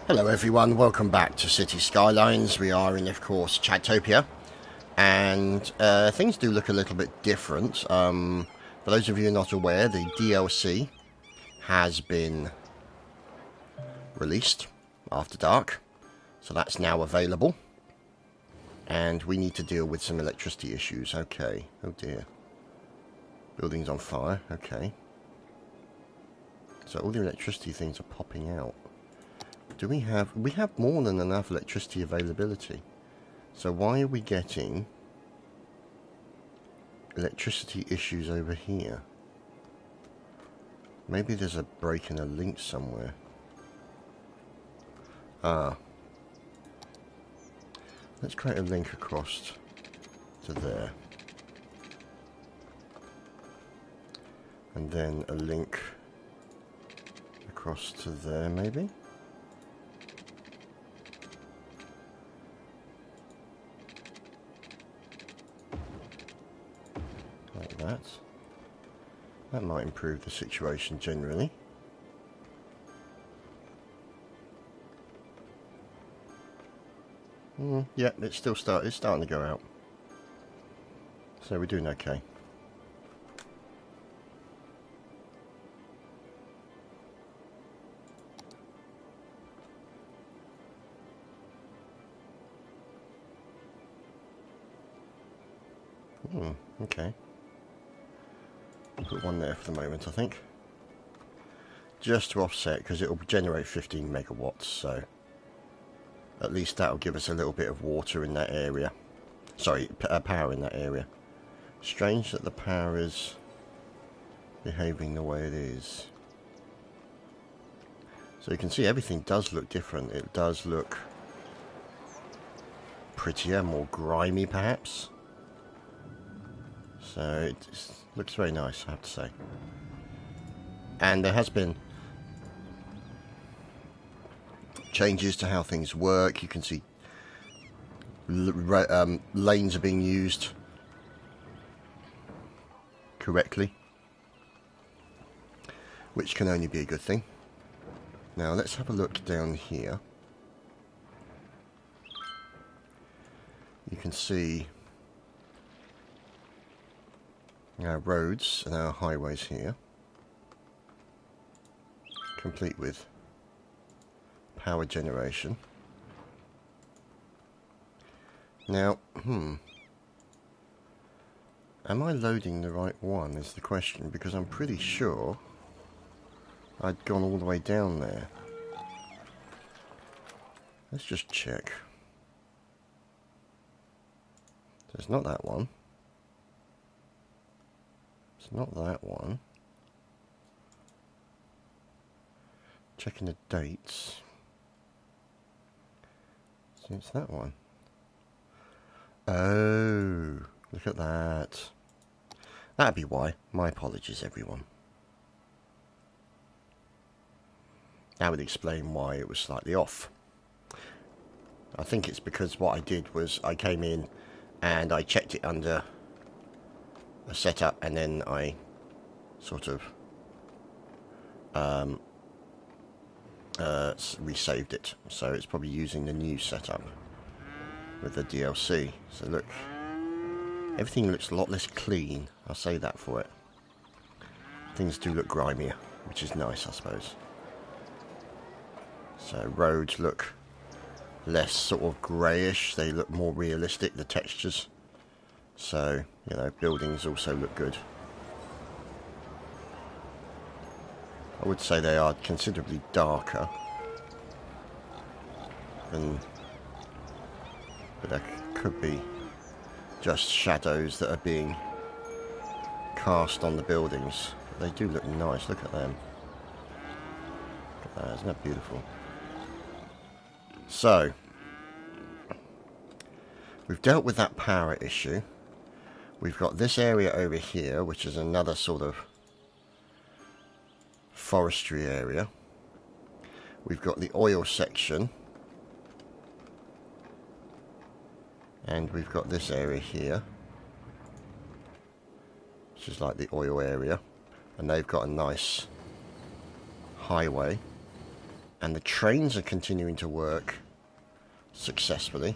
Hello everyone, welcome back to City Skylines. We are in, of course, Chadtopia, and things do look a little bit different. For those of you not aware, the DLC has been released after dark, so that's now available, and we need to deal with some electricity issues. Okay, oh dear. Building's on fire, okay. So all the electricity things are popping out. Do we have more than enough electricity availability? So why are we getting electricity issues over here? Maybe there's a break in a link somewhere. Let's create a link across to there. And then a link across to there, maybe? Like that. That might improve the situation generally. Yeah, it's starting to go out. So we're doing okay. Okay. Put one there for the moment, I think. Just to offset, because it will generate 15 megawatts, so at least that will give us a little bit of water in that area. Sorry, power in that area. Strange that the power is behaving the way it is. So you can see everything does look different. It does look prettier, more grimy perhaps. So it looks very nice, I have to say. And there has been changes to how things work. You can see lanes are being used correctly, which can only be a good thing. Now let's have a look down here. You can see our roads and our highways here, complete with power generation. Now, am I loading the right one is the question, because I'm pretty sure I'd gone all the way down there. Let's just check. So it's not that one. It's not that one. Checking the dates. So it's that one. Oh, look at that. That'd be why. My apologies, everyone. That would explain why it was slightly off. I think it's because what I did was I came in and I checked it under a setup, and then I sort of resaved it. So it's probably using the new setup with the DLC. So look, everything looks a lot less clean. I'll say that for it. Things do look grimier, which is nice, I suppose. So roads look less sort of greyish. They look more realistic, the textures. So, you know, buildings also look good. I would say they are considerably darker than, but that could be just shadows that are being cast on the buildings. They do look nice, look at them. Look at that, isn't that beautiful? So, we've dealt with that power issue. We've got this area over here, which is another sort of forestry area. We've got the oil section. And we've got this area here, which is like the oil area. And they've got a nice highway And the trains are continuing to work successfully.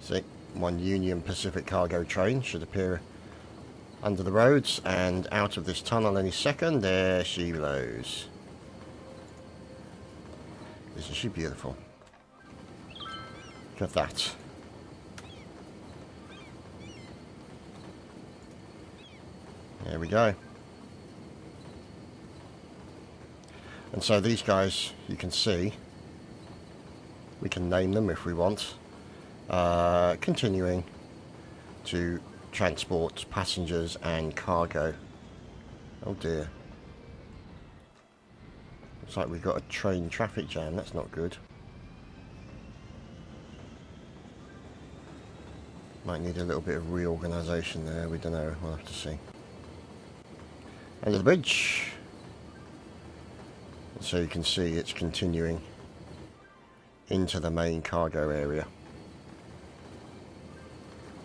See, one Union Pacific cargo train should appear under the roads and out of this tunnel any second. There she blows. Isn't she beautiful? Look at that. There we go. And so these guys, you can see, we can name them if we want. Continuing to transport passengers and cargo. Oh dear. Looks like we've got a train traffic jam. That's not good. Might need a little bit of reorganisation there. We don't know. We'll have to see. Under the bridge. So you can see it's continuing into the main cargo area.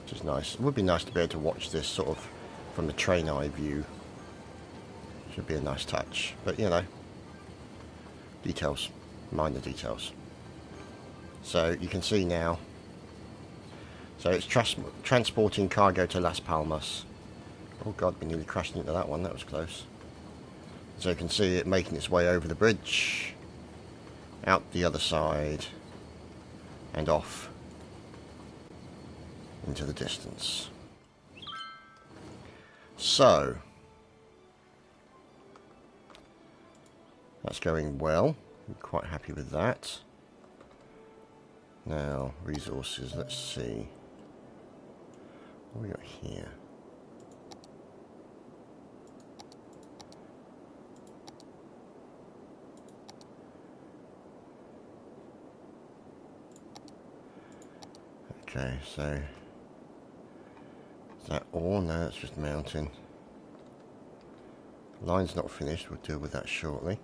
Which is nice. It would be nice to be able to watch this sort of from the train eye view. Should be a nice touch. But you know, details. Minor details. So you can see now. So it's transporting cargo to Las Palmas. Oh god, we nearly crashed into that one. That was close. So you can see it making its way over the bridge, out the other side, and off into the distance. So, that's going well. I'm quite happy with that. Now, resources, let's see. What have we got here? Okay, so is that all? No, it's just mountain. Line's not finished, we'll deal with that shortly.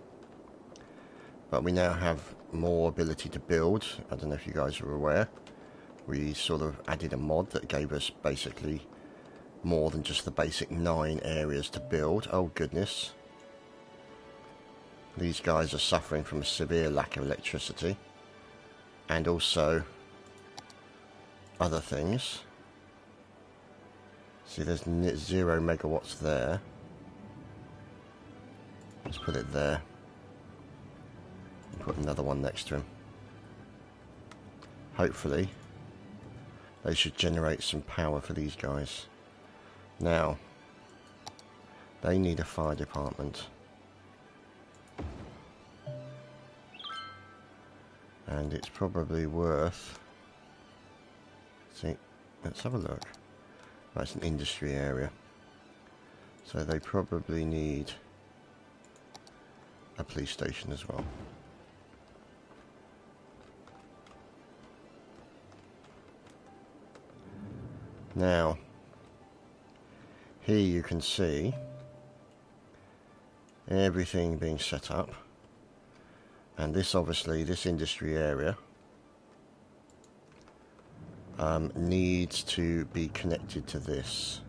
But we now have more ability to build. I don't know if you guys are aware. We sort of added a mod that gave us basically more than just the basic 9 areas to build. Oh goodness. These guys are suffering from a severe lack of electricity. And also other things. See, there's 0 megawatts there. Let's put it there. And put another one next to him. Hopefully, they should generate some power for these guys. Now, they need a fire department. And it's probably worth... See, let's have a look. That's an industry area. So they probably need a police station as well. Now, here you can see everything being set up. And this obviously, this industry area needs to be connected to this.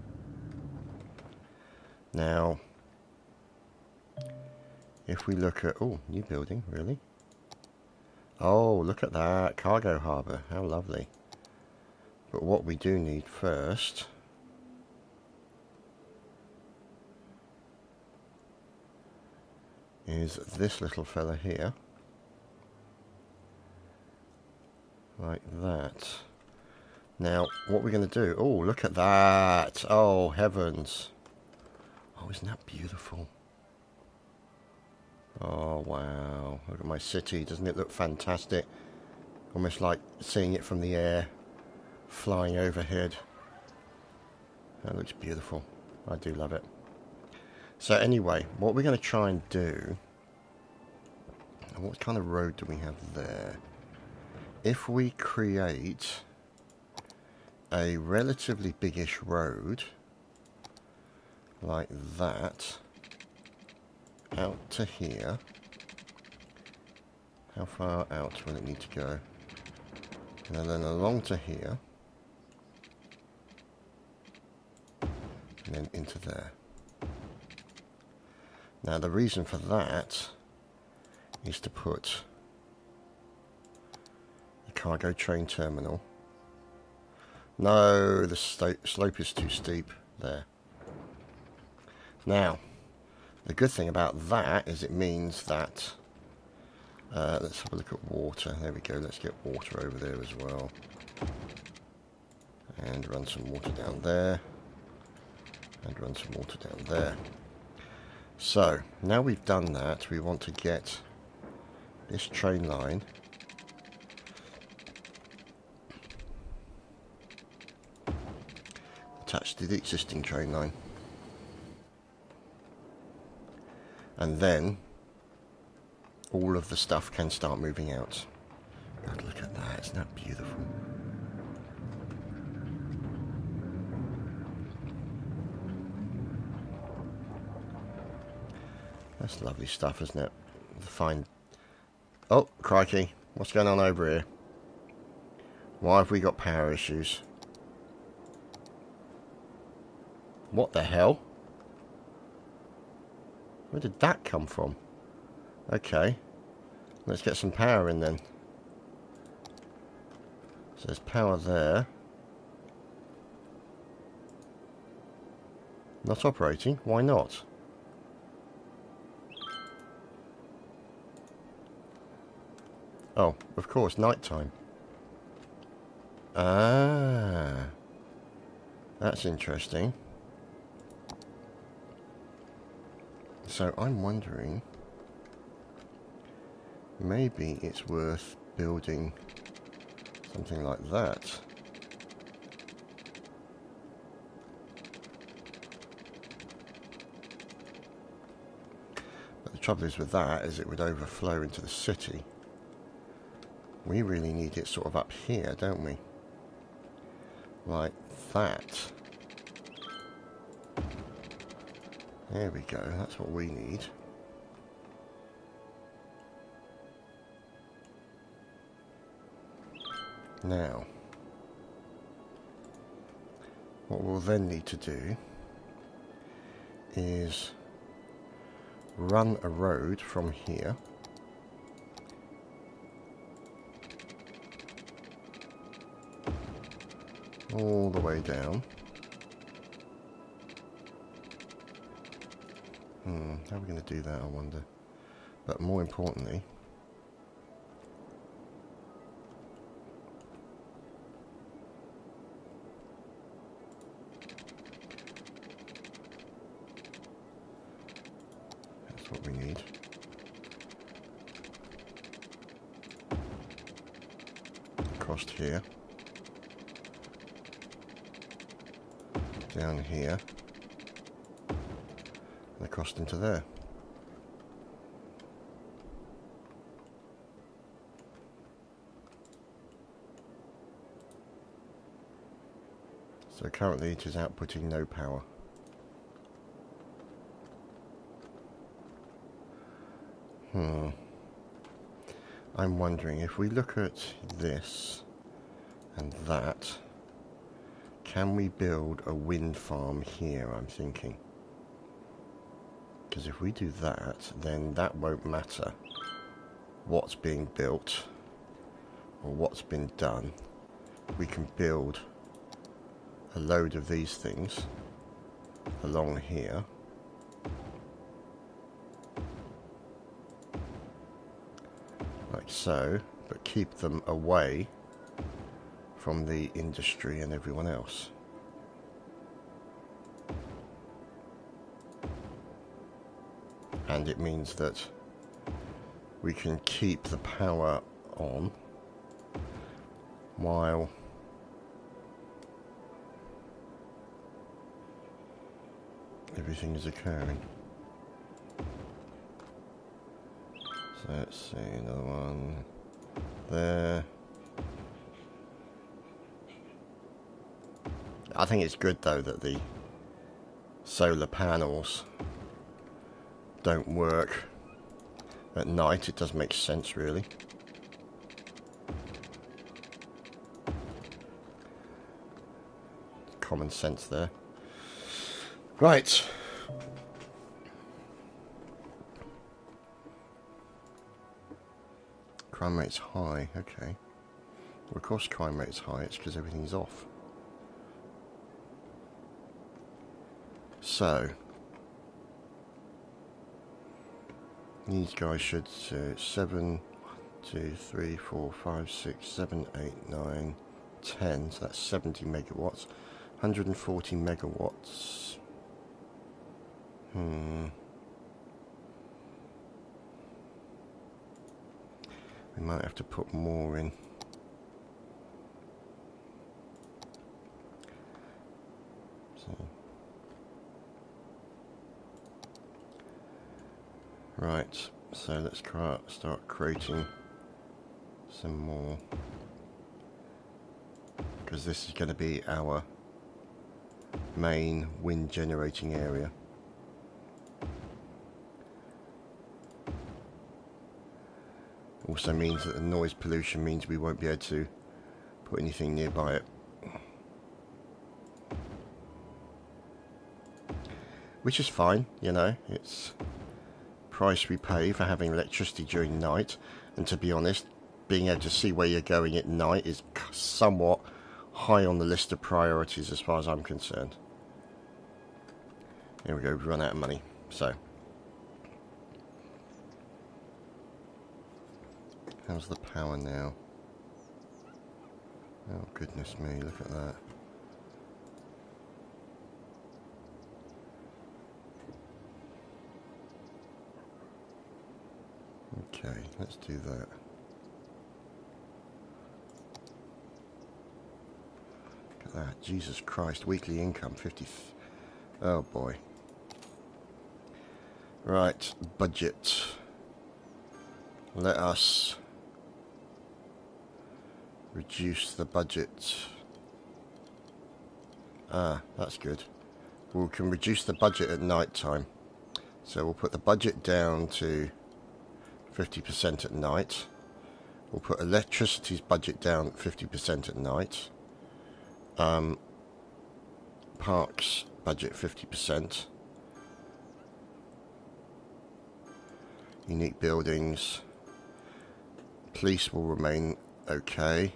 Now, if we look at... Oh, new building, really? Oh, look at that. Cargo harbour. How lovely. But what we do need first... is this little fella here. Like that. Now, what we're going to do... Oh, look at that! Oh, heavens! Oh, isn't that beautiful? Oh, wow. Look at my city. Doesn't it look fantastic? Almost like seeing it from the air, flying overhead. That looks beautiful. I do love it. So anyway, what we're going to try and do... What kind of road do we have there? If we create a relatively biggish road like that out to here, how far out will it need to go? And then along to here, and then into there. Now the reason for that is to put the cargo train terminal. No, the slope is too steep there. Now, the good thing about that is it means that let's have a look at water. There we go. Let's get water over there as well. And run some water down there. And run some water down there. So, now we've done that, we want to get this train line attached to the existing train line. And then all of the stuff can start moving out. God, look at that, isn't that beautiful? That's lovely stuff, isn't it? The fine... Oh, crikey. What's going on over here? Why have we got power issues? What the hell? Where did that come from? Okay. Let's get some power in then. So there's power there. Not operating? Why not? Oh, of course, nighttime. Ah. That's interesting. So I'm wondering, maybe it's worth building something like that. But the trouble is with that is it would overflow into the city. We really need it sort of up here, don't we? Like that. There we go, that's what we need. Now, what we'll then need to do is run a road from here all the way down. How are we going to do that, I wonder? But more importantly, that's what we need. Across here. Down here. And across into there. So currently it is outputting no power. I'm wondering if we look at this and that, can we build a wind farm here, I'm thinking. Because if we do that, then that won't matter what's being built or what's been done. We can build a load of these things along here. Like so, but keep them away from the industry and everyone else. And it means that we can keep the power on while everything is occurring. So let's see, another one there. I think it's good though that the solar panels don't work at night. It does make sense, really. Common sense there. Right. Crime rate's high, okay. Well, of course crime rate's high, it's because everything's off. So, these guys should 7, 2, 3, 4, 5, 6, 7, 8, 9, 10. So that's 70 megawatts. 140 megawatts. We might have to put more in. So. Right, so let's start creating some more, because this is going to be our main wind generating area. Also means that the noise pollution means we won't be able to put anything nearby it. Which is fine, you know, it's price we pay for having electricity during night, and to be honest, being able to see where you're going at night is somewhat high on the list of priorities as far as I'm concerned. Here we go, we've run out of money. So, how's the power now? Oh goodness me, look at that. Okay, let's do that. Look at that, Jesus Christ, weekly income, 50... Oh boy. Right, budget. Let us reduce the budget. Ah, that's good. We can reduce the budget at night time. So we'll put the budget down to 50% at night. We'll put electricity's budget down 50% at night. Parks budget 50%. Unique buildings. Police will remain okay.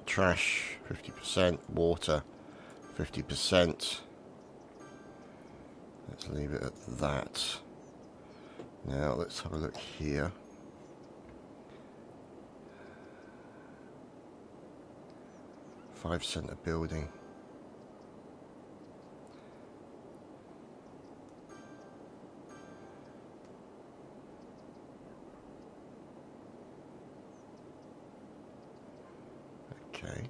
Trash 50%. Water 50%. Let's leave it at that. Now let's have a look here. $5 a building. Okay.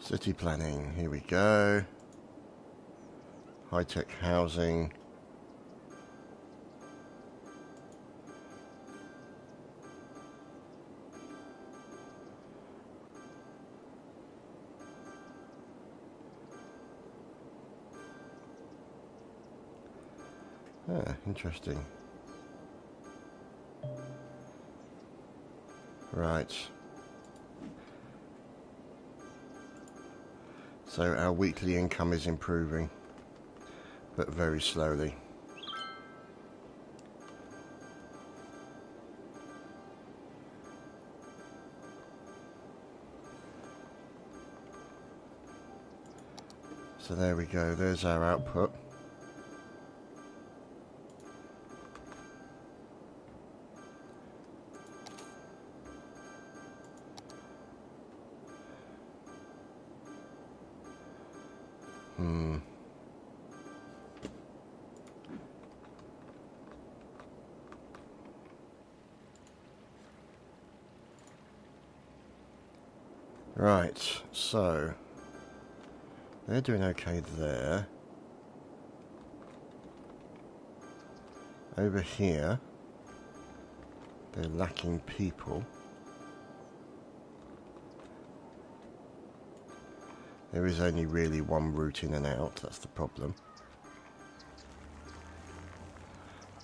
City planning, here we go. High-tech housing. Ah, interesting. Right. So our weekly income is improving, but very slowly. So there we go, there's our output. Right, so they're doing okay there. Over here, they're lacking people. There is only really one route in and out, that's the problem.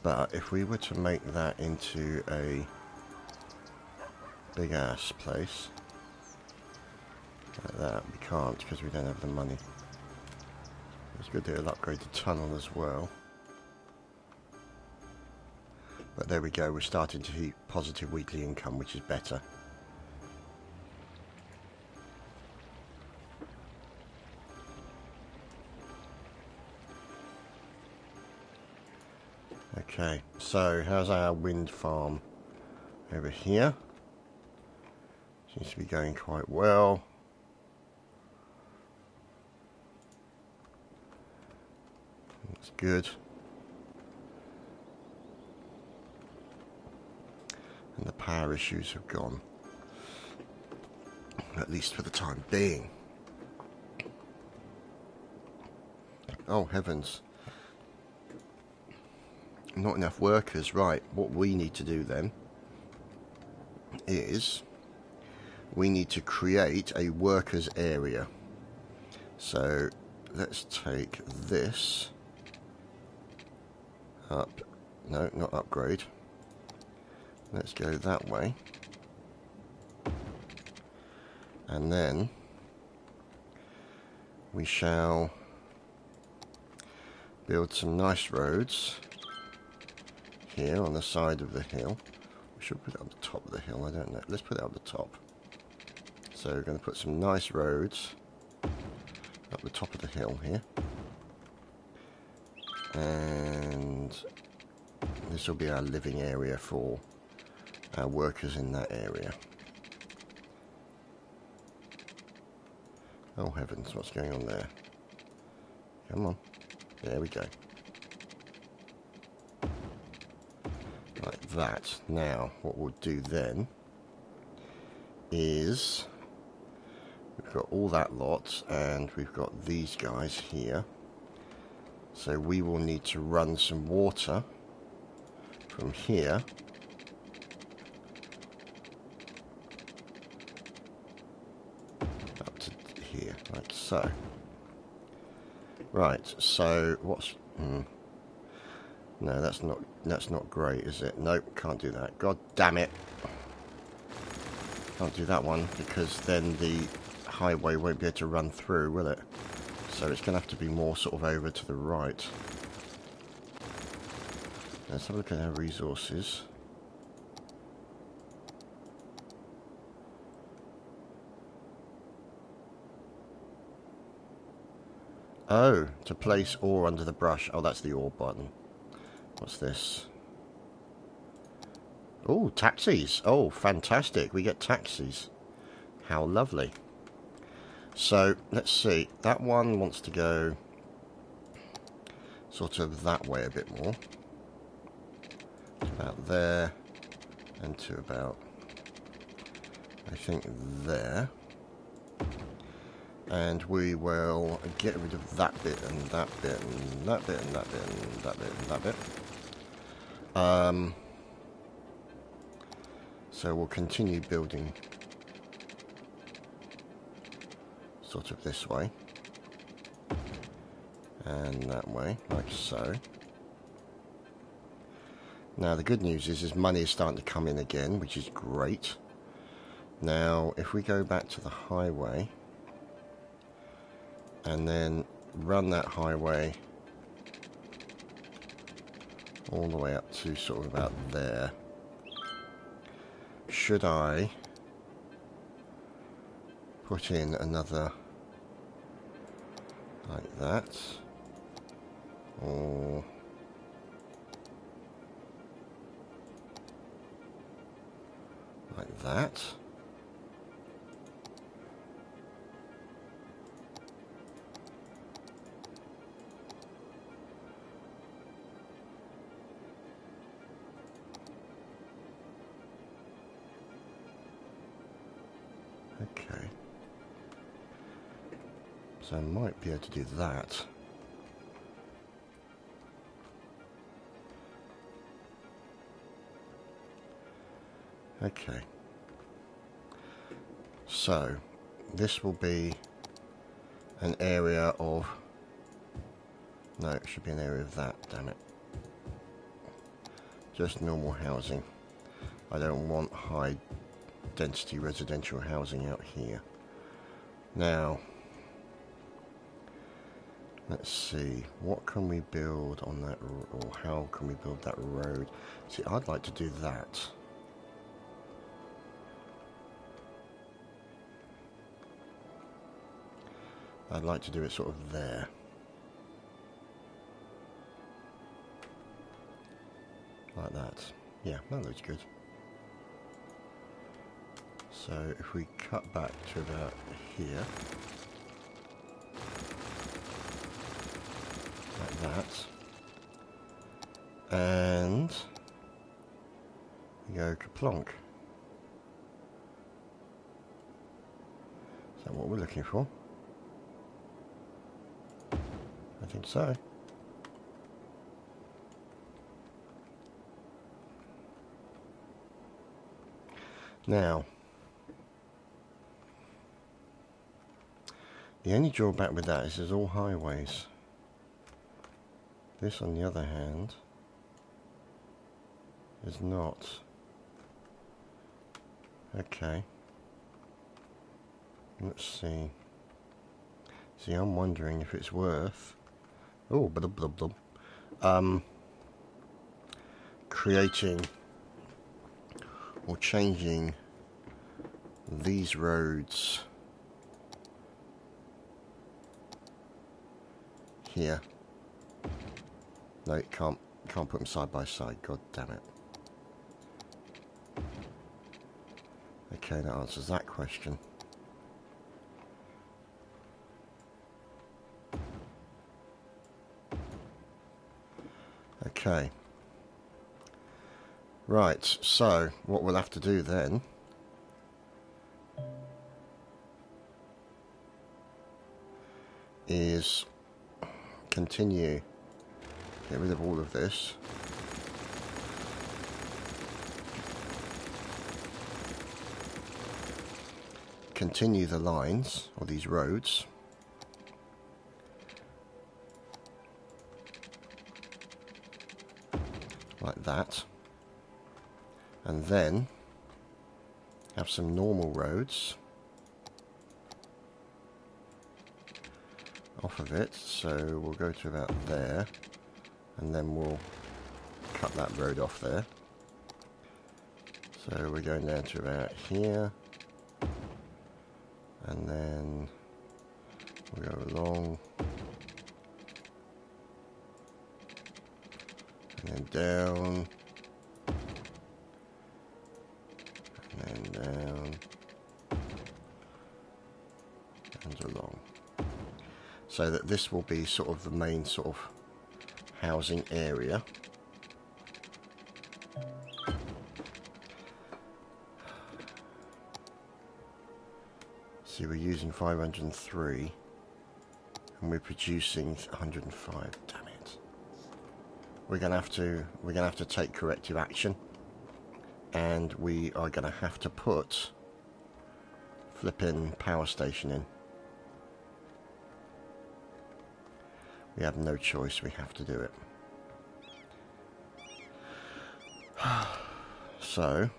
But if we were to make that into a big ass place, Like that, we can't because we don't have the money. It's good to upgrade the tunnel as well. But there we go, we're starting to hit positive weekly income, which is better. Okay, so how's our wind farm over here? Seems to be going quite well. That's good. And the power issues have gone. At least for the time being. Oh heavens. Not enough workers. Right, what we need to do then is we need to create a workers area. So let's take this up. No, not upgrade. Let's go that way. And then we shall build some nice roads here on the side of the hill. We should put it on the top of the hill, I don't know. Let's put it on the top. So we're going to put some nice roads up the top of the hill here. And this will be our living area for our workers in that area. Oh heavens, what's going on there? Come on. There we go. Like that. Now, what we'll do then is we've got all that lot and we've got these guys here. So we will need to run some water from here up to here, like so. Right, so what's... No, that's not great, is it? Nope, can't do that. God damn it. Can't do that one, because then the highway won't be able to run through, will it? So it's going to have to be more sort of over to the right. Let's have a look at our resources. Oh, to place ore under the brush. Oh, that's the ore button. What's this? Oh, taxis. Oh, fantastic. We get taxis. How lovely. So, let's see. That one wants to go sort of that way a bit more. To about there. And to about, I think, there. And we will get rid of that bit and that bit and that bit and that bit and that bit and that bit. So we'll continue building sort of this way and that way, like so. Now the good news is money is starting to come in again, which is great. Now if we go back to the highway and then run that highway all the way up to sort of about there. Should I put in another like that, or like that? Okay, so I might be able to do that. Okay, so this will be an area of, no, it should be an area of that, damn it. Just normal housing. I don't want high density residential housing out here. Now, let's see, what can we build on that, or how can we build that road? See, I'd like to do that. I'd like to do it sort of there. Like that. Yeah, that looks good. So if we cut back to about here, like that, and we go kaplonk. Is that what we're looking for? I think so. Now, the only drawback with that is there's all highways. This, on the other hand, is not. Okay. Let's see. See, I'm wondering if it's worth... Oh, blub blub blub. Creating or changing these roads here. No, you can't put them side by side. God damn it. Okay, that answers that question. Okay. Right, so what we'll have to do then is continue, get rid of all of this, continue the lines or these roads like that, and then have some normal roads off of it. So we'll go to about there, and then we'll cut that road off there. So we're going down to about here, and then we'll go along, and then down, and then down, and along. So that this will be sort of the main sort of housing area. See, we're using 503 and we're producing 105. Damn it. We're gonna have to take corrective action, and we are gonna have to put flipping power station in. We have no choice, we have to do it. So,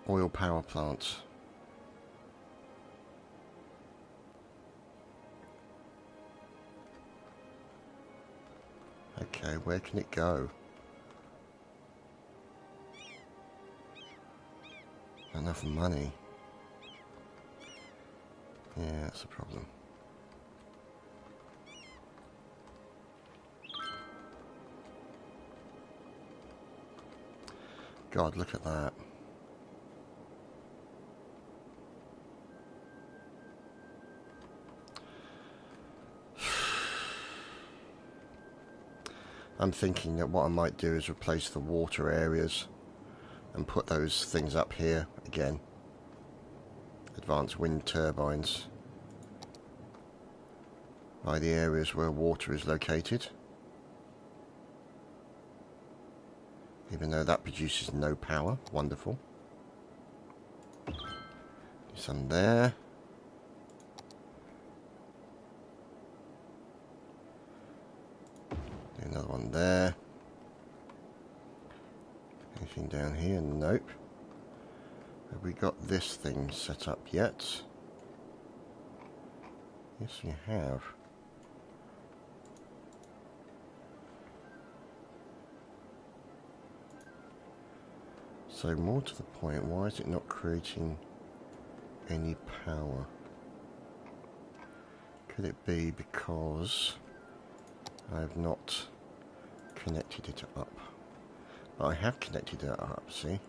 oil power plant. Okay, where can it go? Not enough money. Yeah, that's a problem. God, look at that. I'm thinking that what I might do is replace the water areas and put those things up here again. Advanced wind turbines by the areas where water is located. Even though that produces no power. Wonderful. Do some there. Do another one there. Anything down here? Nope. Have we got this thing set up yet? Yes, we have. So more to the point, why is it not creating any power? Could it be because I have not connected it up? But I have connected it up, see?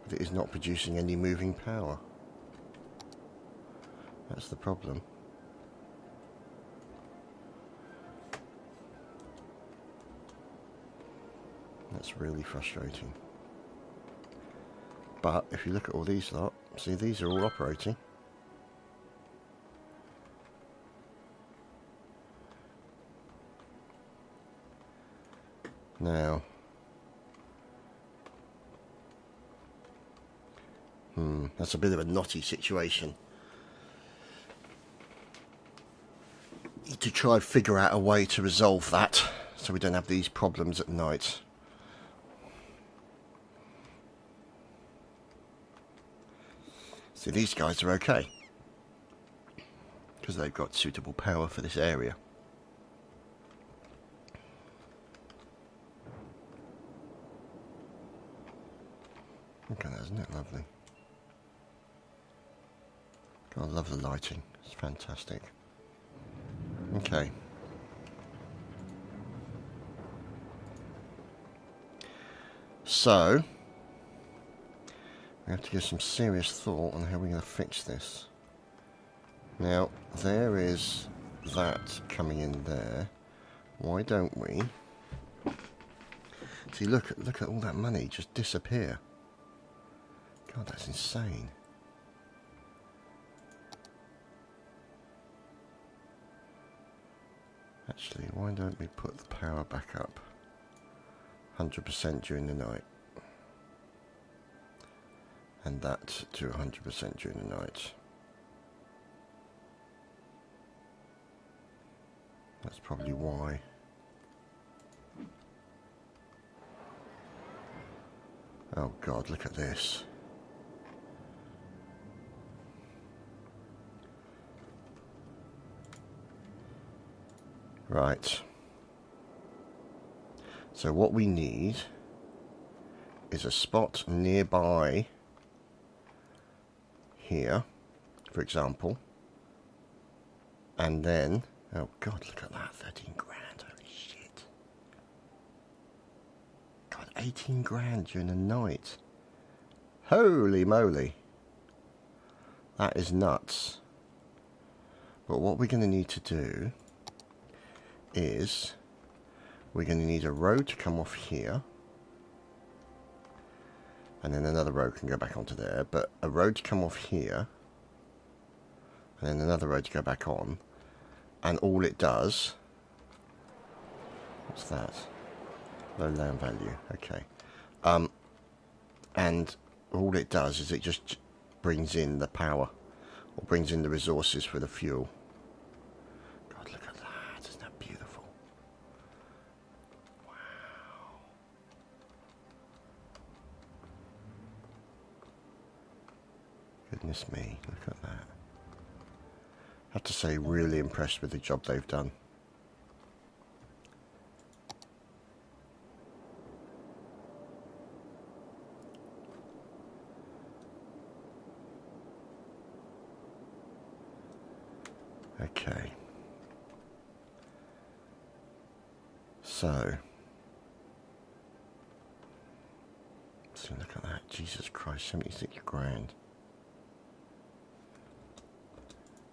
But it is not producing any moving power. That's the problem. That's really frustrating. But if you look at all these lot, see, these are all operating. Now, that's a bit of a knotty situation. Need to try and figure out a way to resolve that so we don't have these problems at night. See, these guys are okay because they've got suitable power for this area. Look at that, isn't it lovely? God, I love the lighting, it's fantastic. Okay. So, we have to give some serious thought on how we're going to fix this. Now, there is that coming in there. Why don't we... See, look at all that money just disappear. God, that's insane. Actually, why don't we put the power back up 100% during the night, and that to 100% during the night. That's probably why. Oh God, look at this. Right. So what we need is a spot nearby here, for example. And then, oh God, look at that, 13 grand, holy shit. God, 18 grand during the night. Holy moly. That is nuts. But what we're going to need to do is we're going to need a road to come off here, and then another road can go back onto there, but a road to come off here, and then another road to go back on, and all it does, what's that? Low land value, okay. And all it does is it just brings in the power, or brings in the resources for the fuel. God, look at that, isn't that beautiful? Wow. Goodness me, look at that. I have to say, really impressed with the job they've done. Okay. So look at that. Jesus Christ, 76 grand.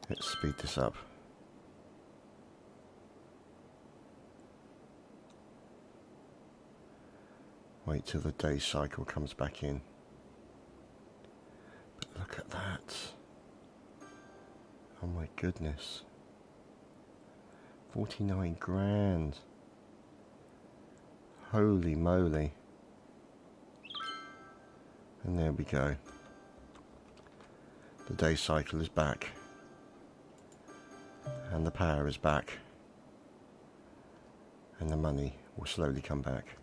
Let's speed this up. Wait till the day cycle comes back in. But look at that. Oh my goodness. 49 grand. Holy moly. And there we go. The day cycle is back. And the power is back. And the money will slowly come back.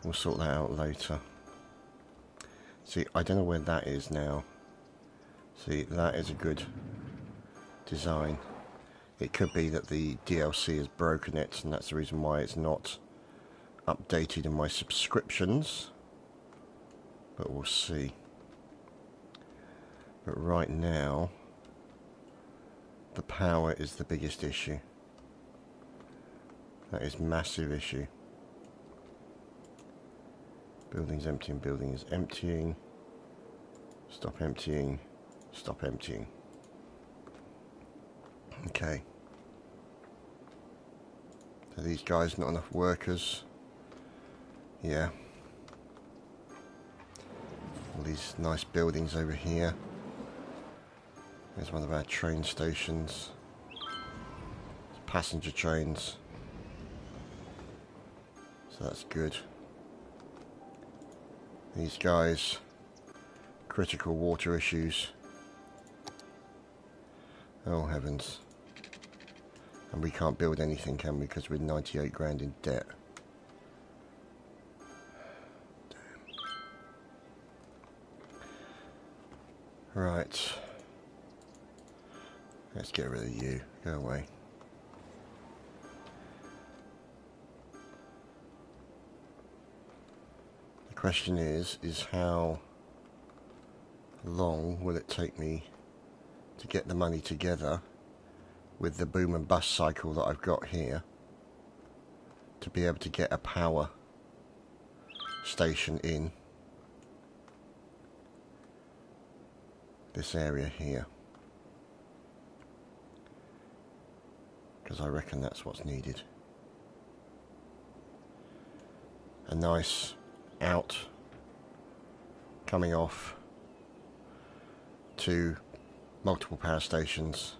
We'll sort that out later. See, I don't know where that is now. See, that is a good design. It could be that the DLC has broken it, and that's the reason why it's not updated in my subscriptions. But we'll see. But right now, the power is the biggest issue. That is a massive issue. Building's emptying, building is emptying. Stop emptying, stop emptying. Okay. So these guys, not enough workers. Yeah. All these nice buildings over here. There's one of our train stations. Passenger trains. So that's good. These guys, critical water issues. Oh heavens. And we can't build anything, can we? Because we're 98 grand in debt. Damn. Right. Let's get rid of you. Go away. The question is how long will it take me to get the money together with the boom and bust cycle that I've got here to be able to get a power station in this area here, because I reckon that's what's needed. A nice out coming off to multiple power stations,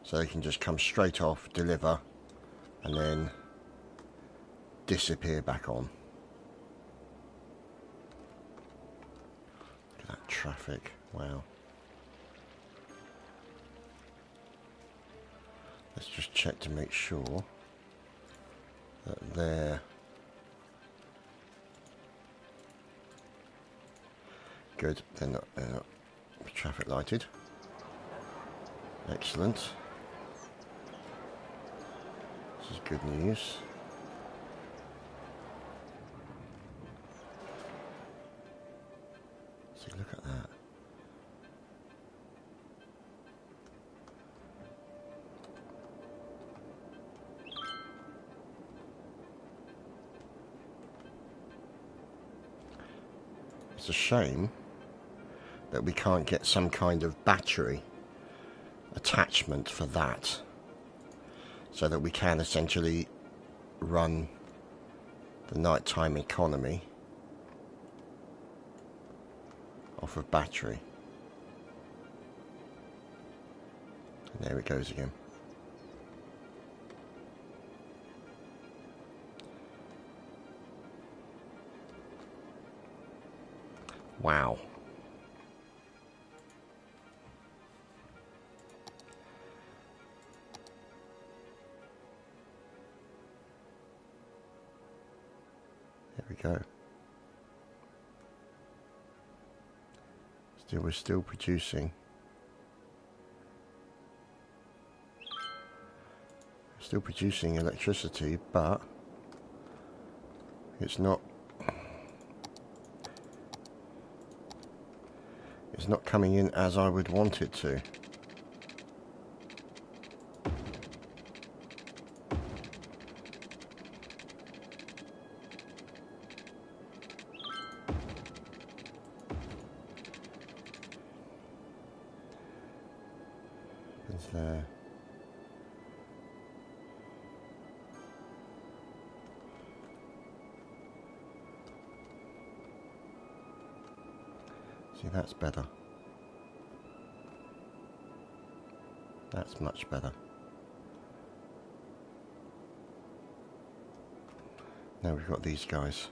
so they can just come straight off, deliver, and then disappear back on. Look at that traffic, wow. Let's just check to make sure that they're good. They're not traffic lighted. Excellent. This is good news. See, look at that. It's a shame that we can't get some kind of battery attachment for that, so that we can essentially run the nighttime economy off of battery. And there it goes again. Wow. There we go. We're still producing. Still producing electricity, but it's not coming in as I would want it to. It's there. See, that's better. That's much better. Now we've got these guys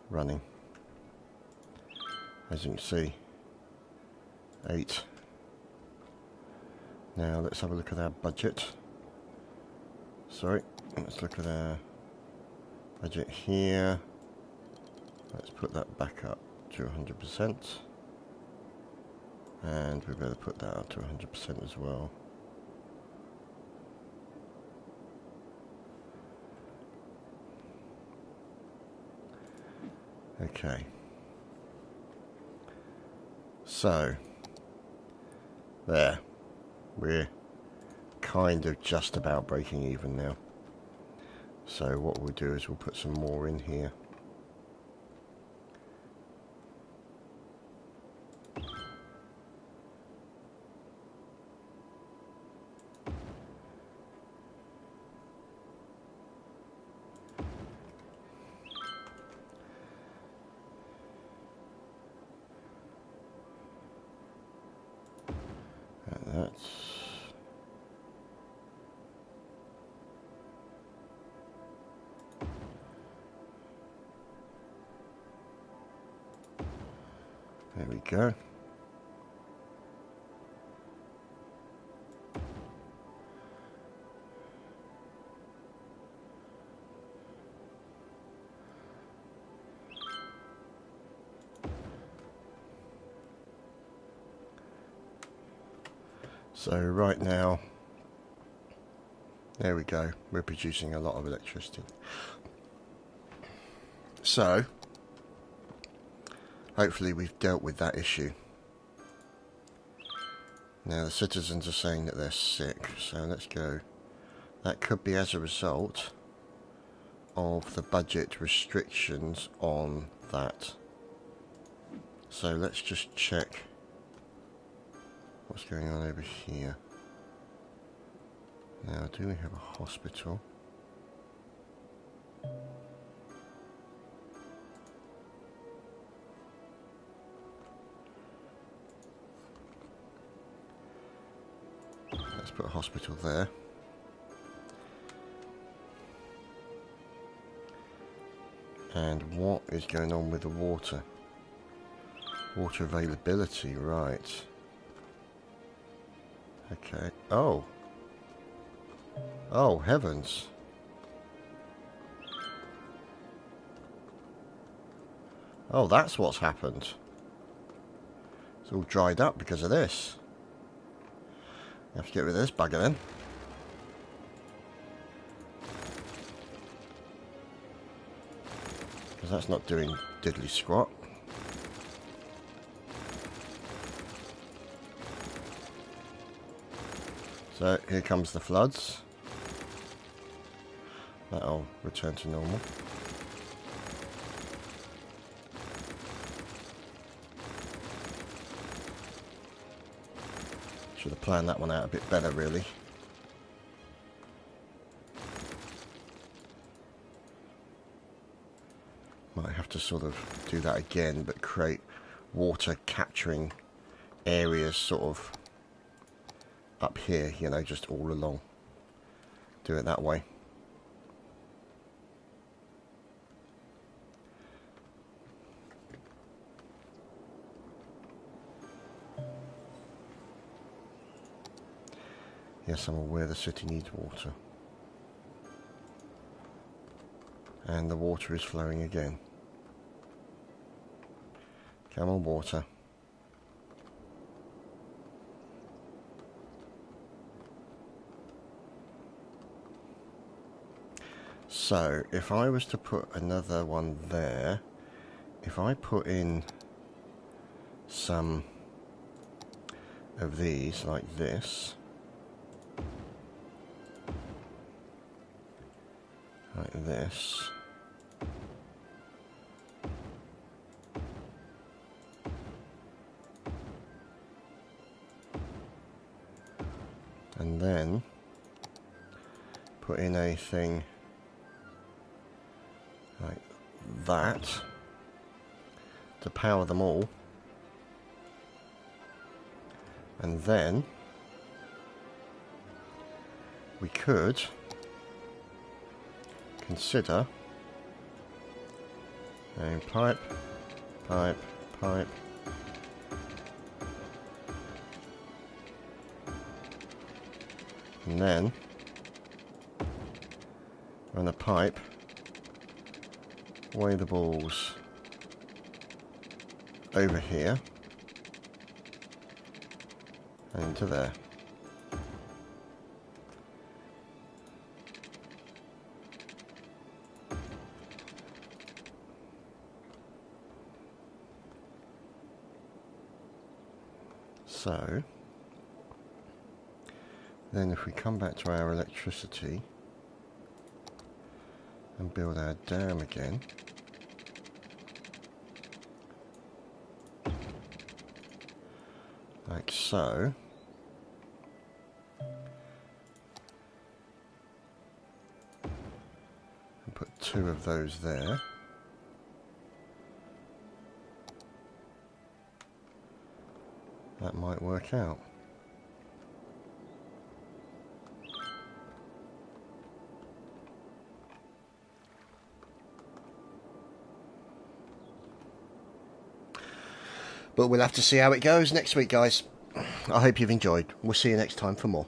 running. As you can see, 8. Now let's have a look at our budget. Sorry, let's look at our Budget here. Let's put that back up to 100%. And we better put that up to 100% as well. Okay. So, there. We're kind of just about breaking even now. So what we'll do is we'll put some more in here. There we go. So right now, there we go, we're producing a lot of electricity. So, hopefully we've dealt with that issue. Now the citizens are saying that they're sick, so let's go. That could be as a result of the budget restrictions on that. So let's just check what's going on over here. Now, do we have a hospital? Let's put a hospital there. And what is going on with the water? Water availability, right. Okay. Oh. Oh, heavens. Oh, that's what's happened. It's all dried up because of this. You have to get rid of this bugger then. Because that's not doing diddly squat. So here comes the floods. That'll return to normal. Should have planned that one out a bit better, really. Might have to sort of do that again, but create water capturing areas sort of up here, you know, just all along. Do it that way. Yes, I'm aware the city needs water. And the water is flowing again. Come on, water. So, if I was to put another one there, if I put in some of these like this, like this, and then put in a thing like that to power them all, and then we could consider a pipe, pipe, pipe, and then run a pipe Weigh the balls over here and into there. So then if we come back to our electricity and build our dam again, like so, and put 2 of those there. That might work out. But we'll have to see how it goes next week, guys. I hope you've enjoyed. We'll see you next time for more.